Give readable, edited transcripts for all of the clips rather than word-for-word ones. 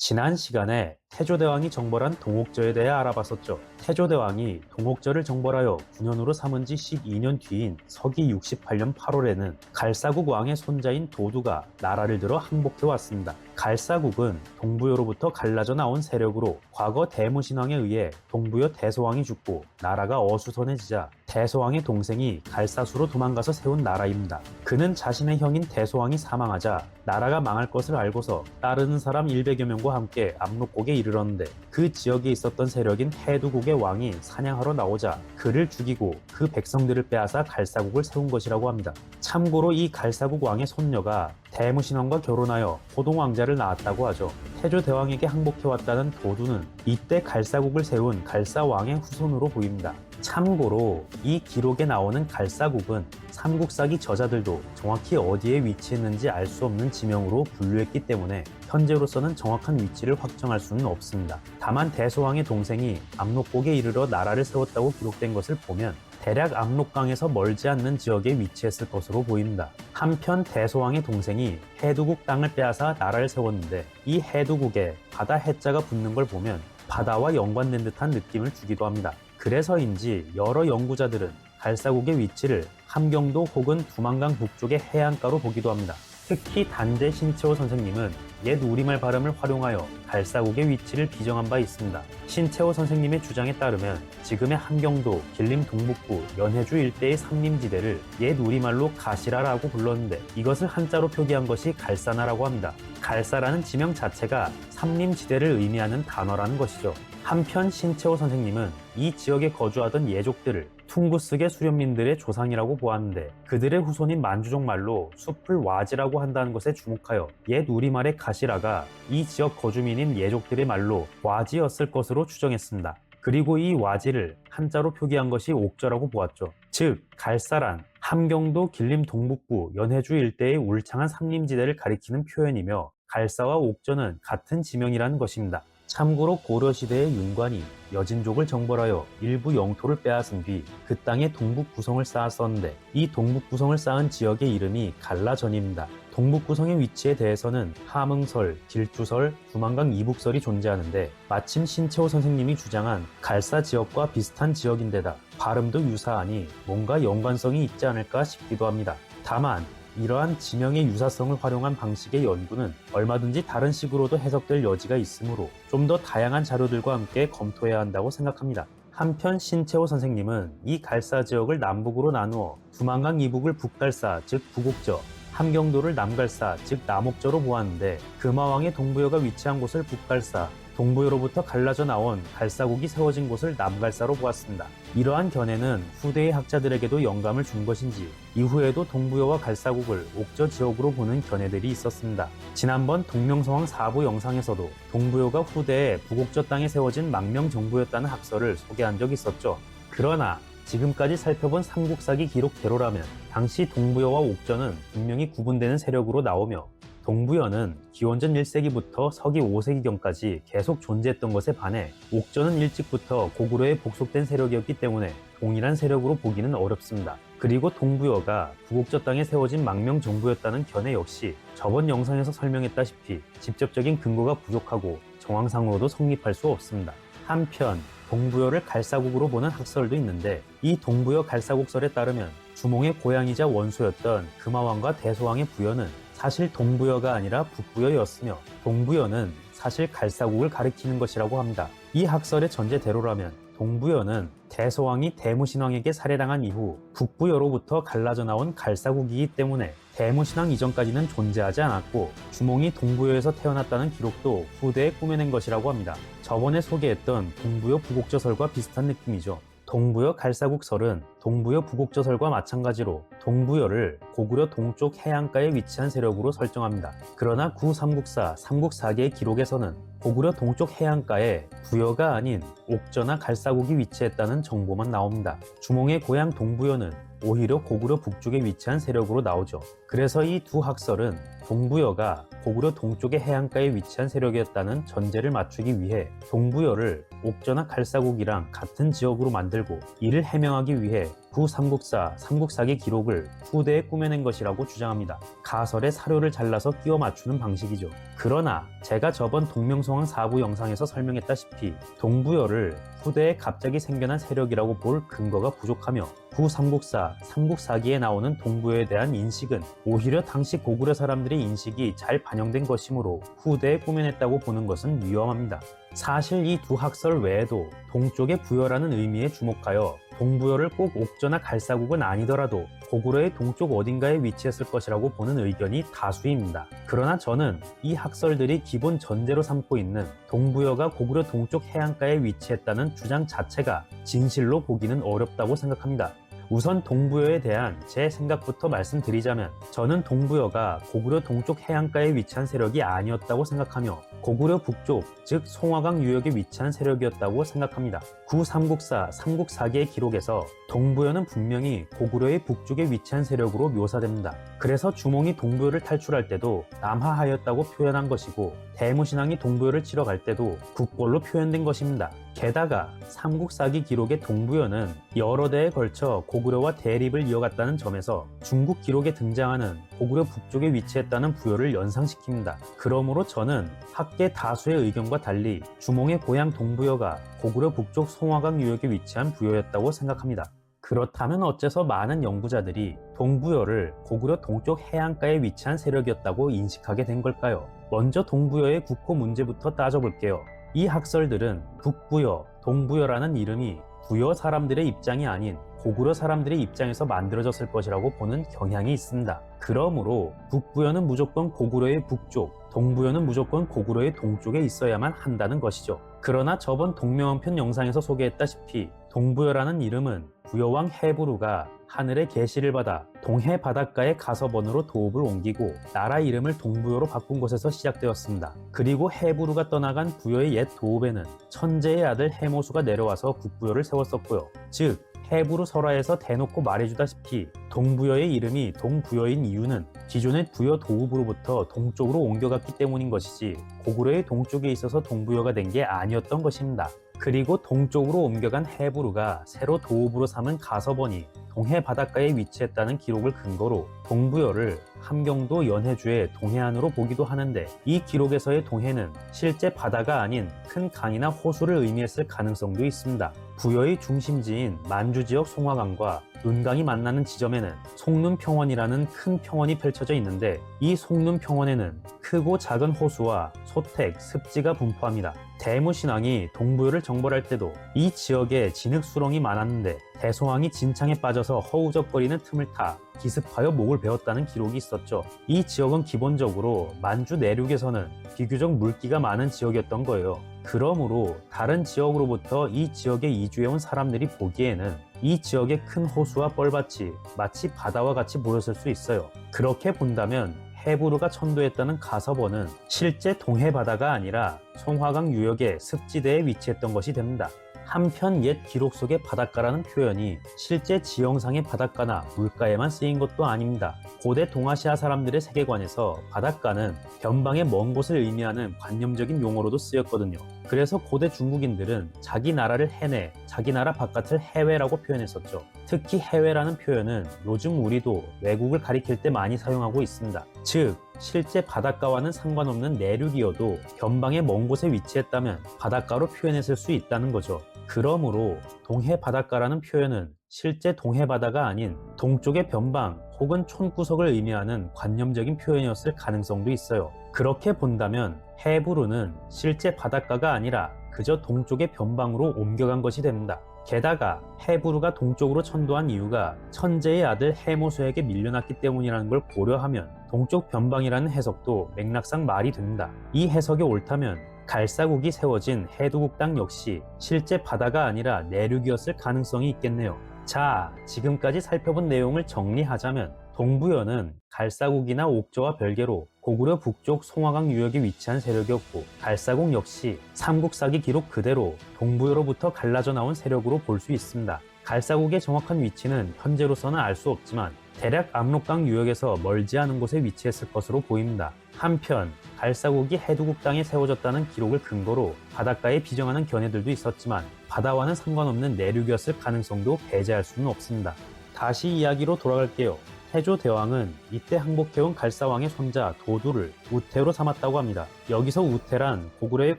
지난 시간에 태조대왕이 정벌한 동옥저에 대해 알아봤었죠. 태조대왕이 동옥저를 정벌하여 9년으로 삼은 지 12년 뒤인 서기 68년 8월에는 갈사국 왕의 손자인 도두가 나라를 들어 항복해 왔습니다. 갈사국은 동부여로부터 갈라져 나온 세력으로 과거 대무신왕에 의해 동부여 대소왕이 죽고 나라가 어수선해지자 대소왕의 동생이 갈사수로 도망가서 세운 나라입니다. 그는 자신의 형인 대소왕이 사망하자 나라가 망할 것을 알고서 따르는 사람 100여 명과 함께 압록곡에 이르렀는데, 그 지역에 있었던 세력인 해두국의 왕이 사냥하러 나오자 그를 죽이고 그 백성들을 빼앗아 갈사국을 세운 것이라고 합니다. 참고로 이 갈사국 왕의 손녀가 대무신왕과 결혼하여 호동왕자를 낳았다고 하죠. 태조대왕에게 항복해왔다는 도두는 이때 갈사국을 세운 갈사왕의 후손으로 보입니다. 참고로 이 기록에 나오는 갈사국은 삼국사기 저자들도 정확히 어디에 위치했는지 알 수 없는 지명으로 분류했기 때문에 현재로서는 정확한 위치를 확정할 수는 없습니다. 다만 대소왕의 동생이 압록곡에 이르러 나라를 세웠다고 기록된 것을 보면 대략 압록강에서 멀지 않는 지역에 위치했을 것으로 보입니다. 한편 대소왕의 동생이 해두국 땅을 빼앗아 나라를 세웠는데, 이 해두국에 바다 해자가 붙는 걸 보면 바다와 연관된 듯한 느낌을 주기도 합니다. 그래서인지 여러 연구자들은 갈사국의 위치를 함경도 혹은 두만강 북쪽의 해안가로 보기도 합니다. 특히 단재 신채호 선생님은 옛 우리말 발음을 활용하여 갈사국의 위치를 비정한 바 있습니다. 신채호 선생님의 주장에 따르면 지금의 함경도, 길림 동북부, 연해주 일대의 산림지대를 옛 우리말로 가시라라고 불렀는데, 이것을 한자로 표기한 것이 갈사나라고 합니다. 갈사라는 지명 자체가 산림지대를 의미하는 단어라는 것이죠. 한편 신채호 선생님은 이 지역에 거주하던 예족들을 퉁구스계 수련민들의 조상이라고 보았는데, 그들의 후손인 만주족 말로 숲을 와지라고 한다는 것에 주목하여 옛 우리말의 가시라가 이 지역 거주민인 예족들의 말로 와지였을 것으로 추정했습니다. 그리고 이 와지를 한자로 표기한 것이 옥저라고 보았죠. 즉 갈사란 함경도, 길림 동북부, 연해주 일대의 울창한 산림지대를 가리키는 표현이며, 갈사와 옥저는 같은 지명이라는 것입니다. 참고로 고려시대의 윤관이 여진족을 정벌하여 일부 영토를 빼앗은 뒤 그 땅에 동북구성을 쌓았었는데, 이 동북구성을 쌓은 지역의 이름이 갈라전입니다. 동북구성의 위치에 대해서는 함흥설, 길주설, 두만강 이북설이 존재하는데, 마침 신채호 선생님이 주장한 갈사 지역과 비슷한 지역인데다 발음도 유사하니 뭔가 연관성이 있지 않을까 싶기도 합니다. 다만 이러한 지명의 유사성을 활용한 방식의 연구는 얼마든지 다른 식으로도 해석될 여지가 있으므로 좀 더 다양한 자료들과 함께 검토해야 한다고 생각합니다. 한편 신채호 선생님은 이 갈사 지역을 남북으로 나누어 두만강 이북을 북갈사 즉 북옥저, 함경도를 남갈사 즉 남옥저로 보았는데, 금화왕의 동부여가 위치한 곳을 북갈사, 동부여로부터 갈라져 나온 갈사국이 세워진 곳을 남갈사로 보았습니다. 이러한 견해는 후대의 학자들에게도 영감을 준 것인지 이후에도 동부여와 갈사국을 옥저 지역으로 보는 견해들이 있었습니다. 지난번 동명성왕 4부 영상에서도 동부여가 후대에 북옥저 땅에 세워진 망명정부였다는 학설을 소개한 적이 있었죠. 그러나 지금까지 살펴본 삼국사기 기록대로라면 당시 동부여와 옥저는 분명히 구분되는 세력으로 나오며, 동부여는 기원전 1세기부터 서기 5세기경까지 계속 존재했던 것에 반해 옥저는 일찍부터 고구려에 복속된 세력이었기 때문에 동일한 세력으로 보기는 어렵습니다. 그리고 동부여가 북옥저 땅에 세워진 망명정부였다는 견해 역시 저번 영상에서 설명했다시피 직접적인 근거가 부족하고 정황상으로도 성립할 수 없습니다. 한편 동부여를 갈사국으로 보는 학설도 있는데, 이 동부여 갈사국설에 따르면 주몽의 고향이자 원소였던 금화왕과 대소왕의 부여는 사실 동부여가 아니라 북부여였으며, 동부여는 사실 갈사국을 가리키는 것이라고 합니다. 이 학설의 전제대로라면 동부여는 대소왕이 대무신왕에게 살해당한 이후 북부여로부터 갈라져 나온 갈사국이기 때문에 대무신왕 이전까지는 존재하지 않았고, 주몽이 동부여에서 태어났다는 기록도 후대에 꾸며낸 것이라고 합니다. 저번에 소개했던 동부여 북옥저설과 비슷한 느낌이죠. 동부여 갈사국설은 동부여 북옥저설과 마찬가지로 동부여를 고구려 동쪽 해안가에 위치한 세력으로 설정합니다. 그러나 구삼국사, 삼국사기의 기록에서는 고구려 동쪽 해안가에 부여가 아닌 옥저나 갈사국이 위치했다는 정보만 나옵니다. 주몽의 고향 동부여는 오히려 고구려 북쪽에 위치한 세력으로 나오죠. 그래서 이 두 학설은 동부여가 고구려 동쪽의 해안가에 위치한 세력이었다는 전제를 맞추기 위해 동부여를 옥저나 칼사국이랑 같은 지역으로 만들고 이를 해명하기 위해 구삼국사, 삼국사기 기록을 후대에 꾸며낸 것이라고 주장합니다. 가설에 사료를 잘라서 끼워 맞추는 방식이죠. 그러나 제가 저번 동명성황 4부 영상에서 설명했다시피 동부여를 후대에 갑자기 생겨난 세력이라고 볼 근거가 부족하며 구삼국사, 삼국사기에 나오는 동부여에 대한 인식은 오히려 당시 고구려 사람들의 인식이 잘 반영된 것이므로 후대에 꾸며냈다고 보는 것은 위험합니다. 사실 이 두 학설 외에도 동쪽의 부여라는 의미에 주목하여 동부여를 꼭 옥저나 칼사국은 아니더라도 고구려의 동쪽 어딘가에 위치했을 것이라고 보는 의견이 다수입니다. 그러나 저는 이 학설들이 기본 전제로 삼고 있는 동부여가 고구려 동쪽 해안가에 위치했다는 주장 자체가 진실로 보기는 어렵다고 생각합니다. 우선 동부여에 대한 제 생각부터 말씀드리자면 저는 동부여가 고구려 동쪽 해안가에 위치한 세력이 아니었다고 생각하며 고구려 북쪽, 즉 송화강 유역에 위치한 세력이었다고 생각합니다. 구삼국사, 삼국사기의 기록에서 동부여는 분명히 고구려의 북쪽에 위치한 세력으로 묘사됩니다. 그래서 주몽이 동부여를 탈출할 때도 남하하였다고 표현한 것이고 대무신앙이 동부여를 치러 갈 때도 국골로 표현된 것입니다. 게다가 삼국사기 기록의 동부여는 여러 대에 걸쳐 고구려와 대립을 이어갔다는 점에서 중국 기록에 등장하는 고구려 북쪽에 위치했다는 부여를 연상시킵니다. 그러므로 저는 학계 다수의 의견과 달리 주몽의 고향 동부여가 고구려 북쪽 송화강 유역에 위치한 부여였다고 생각합니다. 그렇다면 어째서 많은 연구자들이 동부여를 고구려 동쪽 해안가에 위치한 세력이었다고 인식하게 된 걸까요? 먼저 동부여의 국호 문제부터 따져볼게요. 이 학설들은 북부여, 동부여라는 이름이 부여 사람들의 입장이 아닌 고구려 사람들의 입장에서 만들어졌을 것이라고 보는 경향이 있습니다. 그러므로 북부여는 무조건 고구려의 북쪽, 동부여는 무조건 고구려의 동쪽에 있어야만 한다는 것이죠. 그러나 저번 동명언편 영상에서 소개했다시피 동부여라는 이름은 부여왕 해부루가 하늘의 계시를 받아 동해 바닷가의 가서번으로 도읍을 옮기고 나라 이름을 동부여로 바꾼 곳에서 시작되었습니다. 그리고 해부루가 떠나간 부여의 옛 도읍에는 천재의 아들 해모수가 내려와서 북부여를 세웠었고요. 즉 해부루 설화에서 대놓고 말해주다시피 동부여의 이름이 동부여인 이유는 기존의 부여 도읍으로부터 동쪽으로 옮겨갔기 때문인 것이지 고구려의 동쪽에 있어서 동부여가 된 게 아니었던 것입니다. 그리고 동쪽으로 옮겨간 해부루가 새로 도읍으로 삼은 가서번이 동해 바닷가에 위치했다는 기록을 근거로 동부여를 함경도 연해주의 동해안으로 보기도 하는데 이 기록에서의 동해는 실제 바다가 아닌 큰 강이나 호수를 의미했을 가능성도 있습니다. 부여의 중심지인 만주 지역 송화강과 논강이 만나는 지점에는 송눈평원이라는 큰 평원이 펼쳐져 있는데 이 송눈평원에는 크고 작은 호수와 소택, 습지가 분포합니다. 대무신왕이 동부여를 정벌할 때도 이 지역에 진흙수렁이 많았는데 대소왕이 진창에 빠져서 허우적거리는 틈을 타 기습하여 목을 베었다는 기록이 있었죠. 이 지역은 기본적으로 만주 내륙에서는 비교적 물기가 많은 지역이었던 거예요. 그러므로 다른 지역으로부터 이 지역에 이주해온 사람들이 보기에는 이 지역의 큰 호수와 뻘밭이 마치 바다와 같이 보였을 수 있어요. 그렇게 본다면 해부루가 천도했다는 가서번은 실제 동해 바다가 아니라 송화강 유역의 습지대에 위치했던 것이 됩니다. 한편 옛 기록 속의 바닷가라는 표현이 실제 지형상의 바닷가나 물가에만 쓰인 것도 아닙니다. 고대 동아시아 사람들의 세계관에서 바닷가는 변방의 먼 곳을 의미하는 관념적인 용어로도 쓰였거든요. 그래서 고대 중국인들은 자기 나라를 해내, 자기 나라 바깥을 해외라고 표현했었죠. 특히 해외라는 표현은 요즘 우리도 외국을 가리킬 때 많이 사용하고 있습니다. 즉, 실제 바닷가와는 상관없는 내륙이어도 변방의 먼 곳에 위치했다면 바닷가로 표현했을 수 있다는 거죠. 그러므로 동해 바닷가라는 표현은 실제 동해 바다가 아닌 동쪽의 변방 혹은 촌구석을 의미하는 관념적인 표현이었을 가능성도 있어요. 그렇게 본다면 해부루는 실제 바닷가가 아니라 그저 동쪽의 변방으로 옮겨간 것이 됩니다. 게다가 해부루가 동쪽으로 천도한 이유가 천재의 아들 해모수에게 밀려났기 때문이라는 걸 고려하면 동쪽 변방이라는 해석도 맥락상 말이 됩니다. 이 해석이 옳다면 갈사국이 세워진 해두국 땅 역시 실제 바다가 아니라 내륙이었을 가능성이 있겠네요. 자, 지금까지 살펴본 내용을 정리하자면 동부여는 갈사국이나 옥저와 별개로 고구려 북쪽 송화강 유역에 위치한 세력이었고 갈사국 역시 삼국사기 기록 그대로 동부여로부터 갈라져 나온 세력으로 볼 수 있습니다. 갈사국의 정확한 위치는 현재로서는 알 수 없지만 대략 압록강 유역에서 멀지 않은 곳에 위치했을 것으로 보입니다. 한편 갈사국이 해두국 땅에 세워졌다는 기록을 근거로 바닷가에 비정하는 견해들도 있었지만 바다와는 상관없는 내륙이었을 가능성도 배제할 수는 없습니다. 다시 이야기로 돌아갈게요. 태조대왕은 이때 항복해온 갈사왕의 손자 도두를 우태로 삼았다고 합니다. 여기서 우태란 고구려의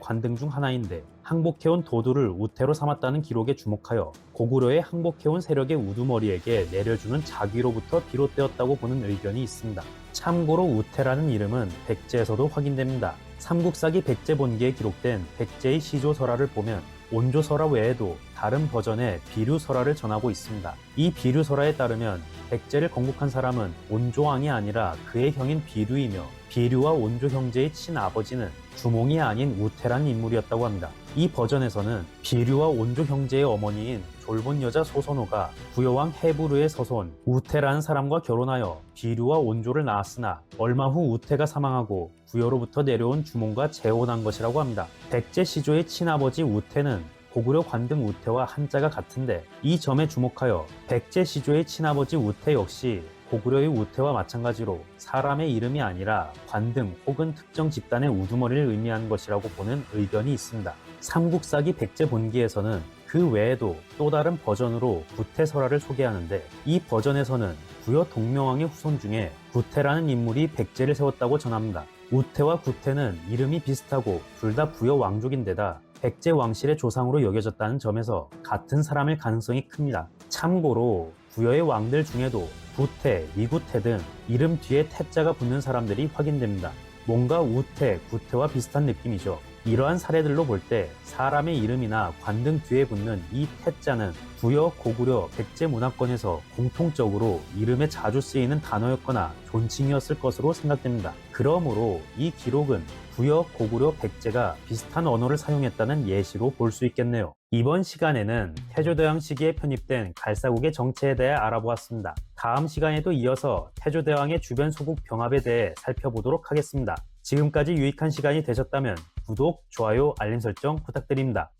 관등 중 하나인데 항복해온 도두를 우태로 삼았다는 기록에 주목하여 고구려의 항복해온 세력의 우두머리에게 내려주는 자귀로부터 비롯되었다고 보는 의견이 있습니다. 참고로 우태라는 이름은 백제에서도 확인됩니다. 삼국사기 백제본기에 기록된 백제의 시조설화를 보면 온조설화 외에도 다른 버전의 비류설화를 전하고 있습니다. 이 비류설화에 따르면 백제를 건국한 사람은 온조왕이 아니라 그의 형인 비류이며 비류와 온조 형제의 친아버지는 주몽이 아닌 우태라는 인물이었다고 합니다. 이 버전에서는 비류와 온조 형제의 어머니인 졸본 여자 소선호가 부여왕 해부르의 서손 우태라는 사람과 결혼하여 비류와 온조를 낳았으나 얼마 후 우태가 사망하고 부여로부터 내려온 주몽과 재혼한 것이라고 합니다. 백제 시조의 친아버지 우태는 고구려 관등 우태와 한자가 같은데 이 점에 주목하여 백제 시조의 친아버지 우태 역시 고구려의 우태와 마찬가지로 사람의 이름이 아니라 관등 혹은 특정 집단의 우두머리를 의미하는 것이라고 보는 의견이 있습니다. 삼국사기 백제본기에서는 그 외에도 또 다른 버전으로 구태설화를 소개하는데 이 버전에서는 부여 동명왕의 후손 중에 구태라는 인물이 백제를 세웠다고 전합니다. 우태와 구태는 이름이 비슷하고 둘 다 부여 왕족인데다 백제 왕실의 조상으로 여겨졌다는 점에서 같은 사람일 가능성이 큽니다. 참고로 부여의 왕들 중에도 구태, 미구태 등 이름 뒤에 태자가 붙는 사람들이 확인됩니다. 뭔가 우태, 구태와 비슷한 느낌이죠. 이러한 사례들로 볼 때 사람의 이름이나 관등 뒤에 붙는 이 태자는 부여, 고구려, 백제 문화권에서 공통적으로 이름에 자주 쓰이는 단어였거나 존칭이었을 것으로 생각됩니다. 그러므로 이 기록은 부여, 고구려, 백제가 비슷한 언어를 사용했다는 예시로 볼 수 있겠네요. 이번 시간에는 태조대왕 시기에 편입된 갈사국의 정체에 대해 알아보았습니다. 다음 시간에도 이어서 태조대왕의 주변 소국 병합에 대해 살펴보도록 하겠습니다. 지금까지 유익한 시간이 되셨다면 구독, 좋아요, 알림 설정 부탁드립니다.